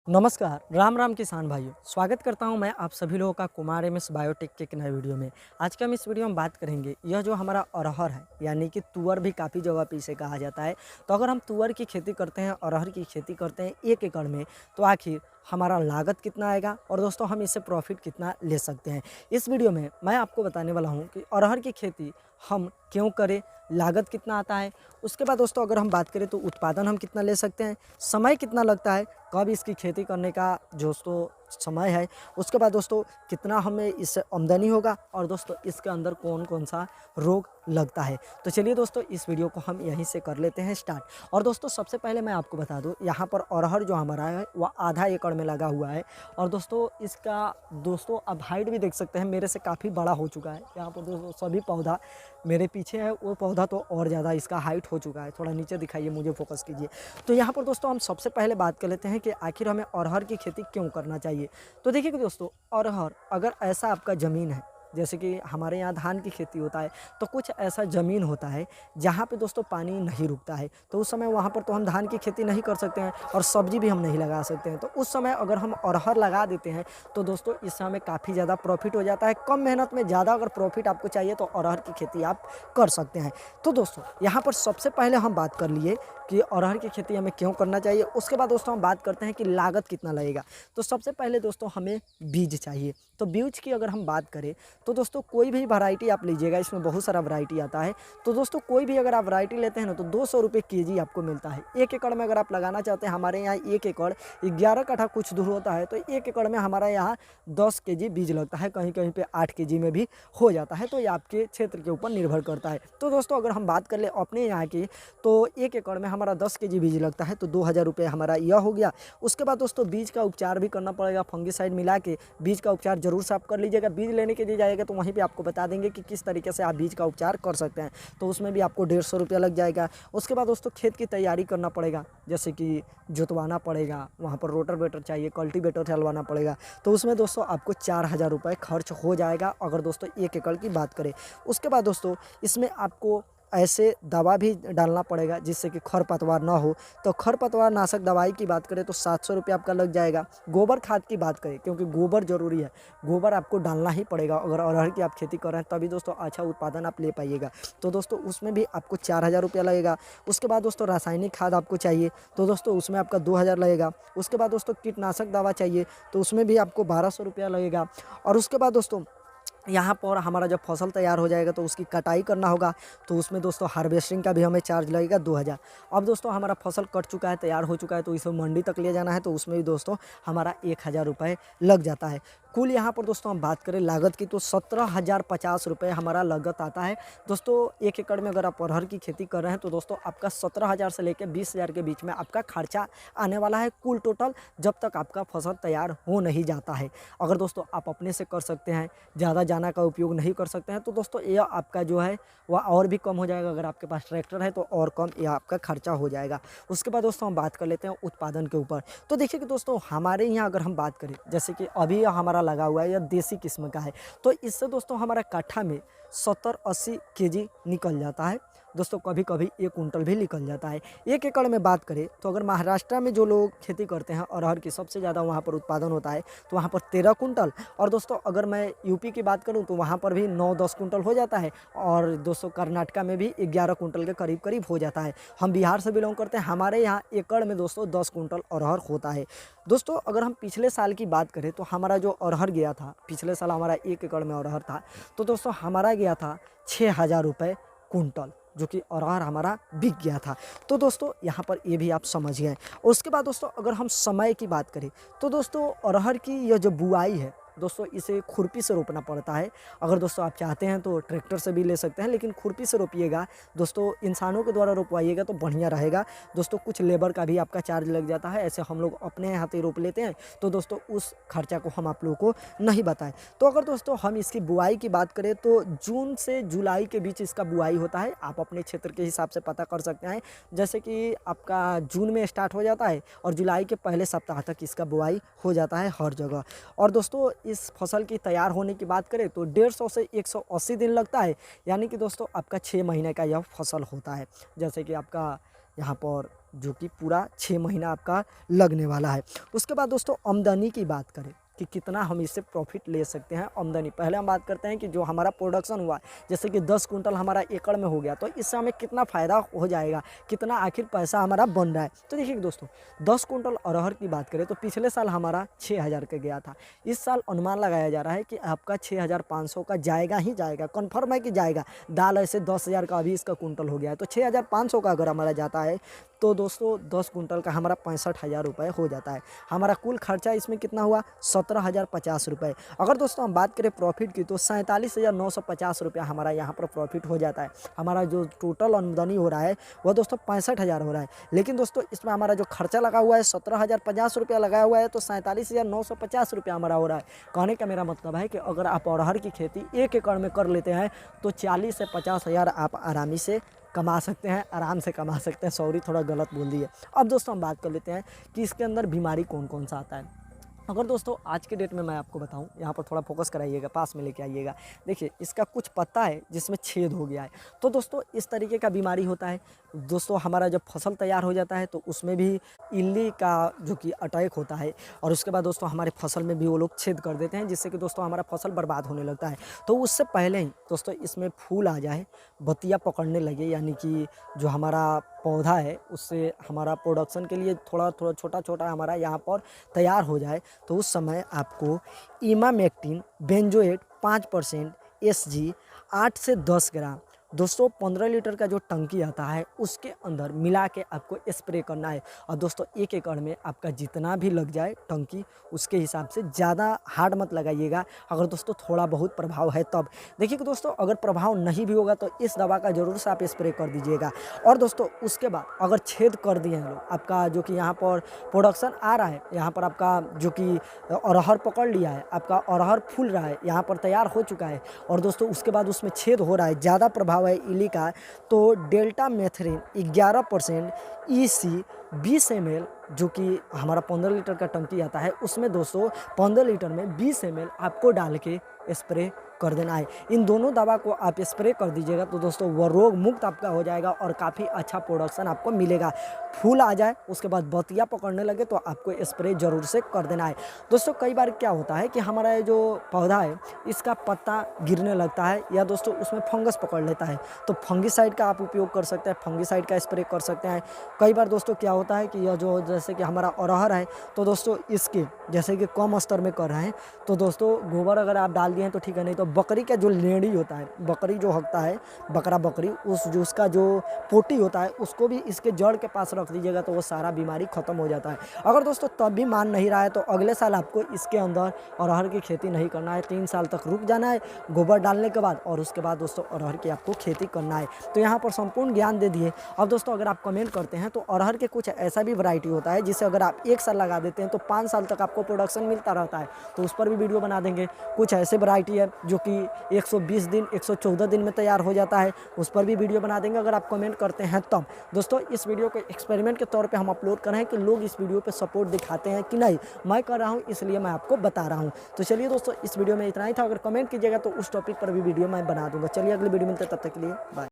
नमस्कार, राम राम किसान भाइयों। स्वागत करता हूं मैं आप सभी लोगों का कुमार एमएस बायोटेक के एक नए वीडियो में। आज के हम इस वीडियो में बात करेंगे, यह जो हमारा अरहर है यानी कि तुअर भी काफ़ी जगह पे इसे कहा जाता है। तो अगर हम तुअर की खेती करते हैं, अरहर की खेती करते हैं 1 एकड़ में, तो आखिर हमारा लागत कितना आएगा और दोस्तों हम इससे प्रॉफिट कितना ले सकते हैं। इस वीडियो में मैं आपको बताने वाला हूँ कि अरहर की खेती हम क्यों करें, लागत कितना आता है। उसके बाद दोस्तों अगर हम बात करें तो उत्पादन हम कितना ले सकते हैं, समय कितना लगता है, कब इसकी खेती करने का दोस्तों समय है। उसके बाद दोस्तों कितना हमें इससे आमदनी होगा और दोस्तों इसके अंदर कौन कौन सा रोग लगता है। तो चलिए दोस्तों इस वीडियो को हम यहीं से कर लेते हैं स्टार्ट। और दोस्तों सबसे पहले मैं आपको बता दूं, यहाँ पर अरहर जो हमारा है वह आधा एकड़ में लगा हुआ है। और दोस्तों इसका दोस्तों अब हाइट भी देख सकते हैं, मेरे से काफ़ी बड़ा हो चुका है। यहाँ पर दोस्तों सभी पौधा मेरे पीछे है, वो पौधा तो और ज़्यादा इसका हाइट हो चुका है। थोड़ा नीचे दिखाइए, मुझे फोकस कीजिए। तो यहाँ पर दोस्तों हम सबसे पहले बात कर लेते हैं कि आखिर हमें अरहर की खेती क्यों करना चाहिए। तो देखिए कि दोस्तों अरहर अगर ऐसा आपका ज़मीन है, जैसे कि हमारे यहाँ धान की खेती होता है, तो कुछ ऐसा ज़मीन होता है जहाँ पे दोस्तों पानी नहीं रुकता है, तो उस समय वहाँ पर तो हम धान की खेती नहीं कर सकते हैं और सब्जी भी हम नहीं लगा सकते हैं। तो उस समय अगर हम अरहर लगा देते हैं तो दोस्तों इससे हमें काफ़ी ज़्यादा प्रॉफिट हो जाता है। कम मेहनत में ज़्यादा अगर प्रॉफिट आपको चाहिए तो अरहर की खेती आप कर सकते हैं। तो दोस्तों यहाँ पर सबसे पहले हम बात कर लिए कि अरहर की खेती हमें क्यों करना चाहिए। उसके बाद दोस्तों हम बात करते हैं कि लागत कितना लगेगा। तो सबसे पहले दोस्तों हमें बीज चाहिए। तो बीज की अगर हम बात करें तो दोस्तों कोई भी वैरायटी आप लीजिएगा, इसमें बहुत सारा वैरायटी आता है। तो दोस्तों कोई भी अगर आप वैरायटी लेते हैं ना तो 200 रुपये केजी आपको मिलता है। 1 एकड़ में अगर आप लगाना चाहते हैं, हमारे यहाँ 1 एकड़ 11 कट्ठा कुछ दूर होता है, तो 1 एकड़ में हमारा यहाँ 10 केजी बीज लगता है, कहीं कहीं पे 8 केजी में भी हो जाता है। तो ये आपके क्षेत्र के ऊपर निर्भर करता है। तो दोस्तों अगर हम बात कर ले अपने यहाँ की, तो 1 एकड़ में हमारा 10 केजी बीज लगता है, तो 2000 रुपये हमारा यह हो गया। उसके बाद दोस्तों बीज का उपचार भी करना पड़ेगा, फंगिसाइड मिला के बीज का उपचार जरूर से आप कर लीजिएगा। बीज लेने के लिए जाएगा तो वहीं पे आपको बता देंगे कि किस तरीके से आप बीज का उपचार कर सकते हैं, तो उसमें भी आपको 150 रुपया लग जाएगा। उसके बाद दोस्तों खेत की तैयारी करना पड़ेगा, जैसे कि जोतवाना पड़ेगा, वहाँ पर रोटर चाहिए, कल्टीवेटर चलवाना पड़ेगा, तो उसमें दोस्तों आपको 4000 रुपये खर्च हो जाएगा अगर दोस्तों 1 एकड़ की बात करें। उसके बाद दोस्तों इसमें आपको ऐसे दवा भी डालना पड़ेगा जिससे कि खरपतवार ना हो। तो खरपतवार नाशक दवाई की बात करें तो 700 रुपये आपका लग जाएगा। गोबर खाद की बात करें, क्योंकि गोबर ज़रूरी है, गोबर आपको डालना ही पड़ेगा अगर अरहर की आप खेती कर रहे हैं, तभी दोस्तों अच्छा उत्पादन आप ले पाइएगा। तो दोस्तों उसमें भी आपको 4000 रुपया लगेगा। उसके बाद दोस्तों रासायनिक खाद आपको चाहिए, तो दोस्तों उसमें आपका 2000 लगेगा। उसके बाद दोस्तों कीटनाशक दवा चाहिए, तो उसमें भी आपको 1200 रुपया लगेगा। और उसके बाद दोस्तों यहाँ पर हमारा जब फसल तैयार हो जाएगा तो उसकी कटाई करना होगा, तो उसमें दोस्तों हार्वेस्टिंग का भी हमें चार्ज लगेगा 2000। अब दोस्तों हमारा फसल कट चुका है, तैयार हो चुका है, तो इसे मंडी तक ले जाना है, तो उसमें भी दोस्तों हमारा 1000 रुपये लग जाता है। कुल यहाँ पर दोस्तों हम बात करें लागत की तो 17,050 रुपये हमारा लागत आता है। दोस्तों 1 एकड़ में अगर आप अरहर की खेती कर रहे हैं तो दोस्तों आपका 17,000 से लेकर 20,000 के बीच में आपका खर्चा आने वाला है कुल टोटल, जब तक आपका फसल तैयार हो नहीं जाता है। अगर दोस्तों आप अपने से कर सकते हैं, ज़्यादा जाना का उपयोग नहीं कर सकते हैं, तो दोस्तों यह आपका जो है वह और भी कम हो जाएगा। अगर आपके पास ट्रैक्टर है तो और कम यह आपका खर्चा हो जाएगा। उसके बाद दोस्तों हम बात कर लेते हैं उत्पादन के ऊपर। तो देखिए कि दोस्तों हमारे यहाँ अगर हम बात करें, जैसे कि अभी हमारा लगा हुआ है, यह देसी किस्म का है, तो इससे दोस्तों हमारा कट्ठा में 70-80 केजी निकल जाता है। दोस्तों कभी कभी 1 कुंटल भी निकल जाता है। 1 एकड़ में बात करें तो अगर महाराष्ट्र में जो लोग खेती करते हैं अरहर की, सबसे ज़्यादा वहाँ पर उत्पादन होता है, तो वहाँ पर 13 कुंटल। और दोस्तों अगर मैं यूपी की बात करूँ तो वहाँ पर भी 9-10 कुंटल हो जाता है। और दोस्तों कर्नाटका में भी 11 कुंटल के करीब करीब हो जाता है। हम बिहार से बिलोंग करते हैं, हमारे यहाँ एकड़ में दोस्तों 10 कुंटल अरहर होता है। दोस्तों अगर हम पिछले साल की बात करें तो हमारा जो अरहर गया था, पिछले साल हमारा 1 एकड़ में अरहर था, तो दोस्तों हमारा गया था 6000 रुपये कुंटल, जो कि अरहर हमारा बिक गया था। तो दोस्तों यहाँ पर ये भी आप समझ गए। उसके बाद दोस्तों अगर हम समय की बात करें तो दोस्तों अरहर की यह जो बुआई है दोस्तों, इसे खुरपी से रोपना पड़ता है। अगर दोस्तों आप चाहते हैं तो ट्रैक्टर से भी ले सकते हैं, लेकिन खुरपी से रोपिएगा दोस्तों, इंसानों के द्वारा रोपवाइएगा तो बढ़िया रहेगा। दोस्तों कुछ लेबर का भी आपका चार्ज लग जाता है, ऐसे हम लोग अपने हाथ ही रोप लेते हैं, तो दोस्तों उस खर्चा को हम आप लोगों को नहीं बताएं। तो अगर दोस्तों हम इसकी बुआई की बात करें तो जून से जुलाई के बीच इसका बुआई होता है। आप अपने क्षेत्र के हिसाब से पता कर सकते हैं, जैसे कि आपका जून में स्टार्ट हो जाता है और जुलाई के पहले सप्ताह तक इसका बुआई हो जाता है हर जगह। और दोस्तों इस फसल की तैयार होने की बात करें तो 150 से 180 दिन लगता है, यानी कि दोस्तों आपका 6 महीने का यह फसल होता है। जैसे कि आपका यहाँ पर जो कि पूरा 6 महीना आपका लगने वाला है। उसके बाद दोस्तों आमदनी की बात करें कि कितना हम इससे प्रॉफिट ले सकते हैं आमदनी। पहले हम बात करते हैं कि जो हमारा प्रोडक्शन हुआ, जैसे कि 10 कुंटल हमारा एकड़ में हो गया, तो इससे हमें कितना फ़ायदा हो जाएगा, कितना आखिर पैसा हमारा बन रहा है। तो देखिए दोस्तों, 10 कुंटल अरहर की बात करें तो पिछले साल हमारा 6,000 का गया था। इस साल अनुमान लगाया जा रहा है कि आपका 6,500 का जाएगा ही जाएगा, कन्फर्म है कि जाएगा। दाल ऐसे 10,000 का अभी इसका कुंटल हो गया है, तो 6,500 का अगर हमारा जाता है तो दोस्तों 10 कुंटल का हमारा 65,000 रुपये हो जाता है। हमारा कुल खर्चा इसमें कितना हुआ, 17,050 रुपये। अगर दोस्तों हम बात करें प्रॉफिट की तो 47,950 रुपया हमारा यहाँ पर प्रॉफिट हो जाता है। हमारा जो टोटल आमदनी हो रहा है वह दोस्तों 65,000 हो रहा है, लेकिन दोस्तों इसमें हमारा जो खर्चा लगा हुआ है 17,050 रुपया लगाया हुआ है, तो 47,950 रुपया हमारा हो रहा है। कहने का मेरा मतलब है कि अगर आप अरहर की खेती 1 एकड़ में कर लेते हैं तो 40 से 50,000 आप आरामी से कमा सकते हैं, आराम से कमा सकते हैं। सॉरी, थोड़ा गलत बोल दिए। अब दोस्तों हम बात कर लेते हैं कि इसके अंदर बीमारी कौन कौन सा आता है। अगर दोस्तों आज के डेट में मैं आपको बताऊं, यहाँ पर थोड़ा फोकस कराइएगा, पास में लेके आइएगा। देखिए इसका कुछ पत्ता है जिसमें छेद हो गया है, तो दोस्तों इस तरीके का बीमारी होता है। दोस्तों हमारा जब फसल तैयार हो जाता है तो उसमें भी इल्ली का जो कि अटैक होता है, और उसके बाद दोस्तों हमारे फसल में भी वो लोग छेद कर देते हैं, जिससे कि दोस्तों हमारा फसल बर्बाद होने लगता है। तो उससे पहले ही दोस्तों इसमें फूल आ जाए, बतिया पकड़ने लगे, यानी कि जो हमारा पौधा है उससे हमारा प्रोडक्शन के लिए थोड़ा थोड़ा छोटा छोटा हमारा यहाँ पर तैयार हो जाए, तो उस समय आपको इमामेक्टिन बेंजोएट 5% SG 8 से 10 ग्राम दोस्तों 15 लीटर का जो टंकी आता है उसके अंदर मिला के आपको स्प्रे करना है। और दोस्तों 1 एकड़ में आपका जितना भी लग जाए टंकी, उसके हिसाब से ज़्यादा हार्ड मत लगाइएगा। अगर दोस्तों थोड़ा बहुत प्रभाव है तब देखिए कि दोस्तों अगर प्रभाव नहीं भी होगा तो इस दवा का ज़रूर से आप स्प्रे कर दीजिएगा। और दोस्तों उसके बाद अगर छेद कर दिए हैं लोग, आपका जो कि यहाँ पर प्रोडक्शन आ रहा है, यहाँ पर आपका जो कि अरहर पकड़ लिया है, आपका अरहर फूल रहा है, यहाँ पर तैयार हो चुका है, और दोस्तों उसके बाद उसमें छेद हो रहा है, ज़्यादा प्रभाव है इली का, तो डेल्टा मेथरिन 11% EC 20 ml, जो कि हमारा 15 लीटर का टंकी आता है उसमें दोस्तों 15 लीटर में 20 ml आपको डाल के स्प्रे कर देना है। इन दोनों दवा को आप स्प्रे कर दीजिएगा तो दोस्तों वह रोग मुक्त आपका हो जाएगा और काफ़ी अच्छा प्रोडक्शन आपको मिलेगा। फूल आ जाए उसके बाद बतिया पकड़ने लगे तो आपको स्प्रे ज़रूर से कर देना है। दोस्तों कई बार क्या होता है कि हमारा ये जो पौधा है इसका पत्ता गिरने लगता है या दोस्तों उसमें फंगस पकड़ लेता है, तो फंगिसाइड का आप उपयोग कर सकते हैं, फंगिसाइड का स्प्रे कर सकते हैं। कई बार दोस्तों क्या होता है कि यह जो जैसे कि हमारा अरहर है तो दोस्तों इसके जैसे कि कम स्तर में कर रहे हैं तो दोस्तों गोबर अगर आप डाल दिए हैं तो ठीक है, नहीं तो बकरी का जो लेड़ी होता है, बकरी जो हकता है, बकरी उस जो उसका जो पोटी होता है उसको भी इसके जड़ के पास रख दीजिएगा तो वो सारा बीमारी ख़त्म हो जाता है। अगर दोस्तों तब भी मान नहीं रहा है तो अगले साल आपको इसके अंदर अरहर की खेती नहीं करना है, 3 साल तक रुक जाना है गोबर डालने के बाद, और उसके बाद दोस्तों अरहर की आपको खेती करना है। तो यहाँ पर संपूर्ण ज्ञान दे दिए। अब दोस्तों अगर आप कमेंट करते हैं तो अरहर के कुछ ऐसा भी वैरायटी होता है जिसे अगर आप 1 साल लगा देते हैं तो 5 साल तक आपको प्रोडक्शन मिलता रहता है, तो उस पर भी वीडियो बना देंगे। कुछ ऐसे वैरायटी है जो कि 120 दिन 114 दिन में तैयार हो जाता है, उस पर भी वीडियो बना देंगे अगर आप कमेंट करते हैं तब। दोस्तों इस वीडियो को एक्सपेरिमेंट के तौर पे हम अपलोड कर रहे हैं कि लोग इस वीडियो पे सपोर्ट दिखाते हैं कि नहीं, मैं कर रहा हूं इसलिए मैं आपको बता रहा हूं। तो चलिए दोस्तों इस वीडियो में इतना ही था, अगर कमेंट कीजिएगा तो उस टॉपिक पर भी वीडियो मैं बना दूंगा। चलिए अगली वीडियो मिलते हैं, तब तक के लिए बाय।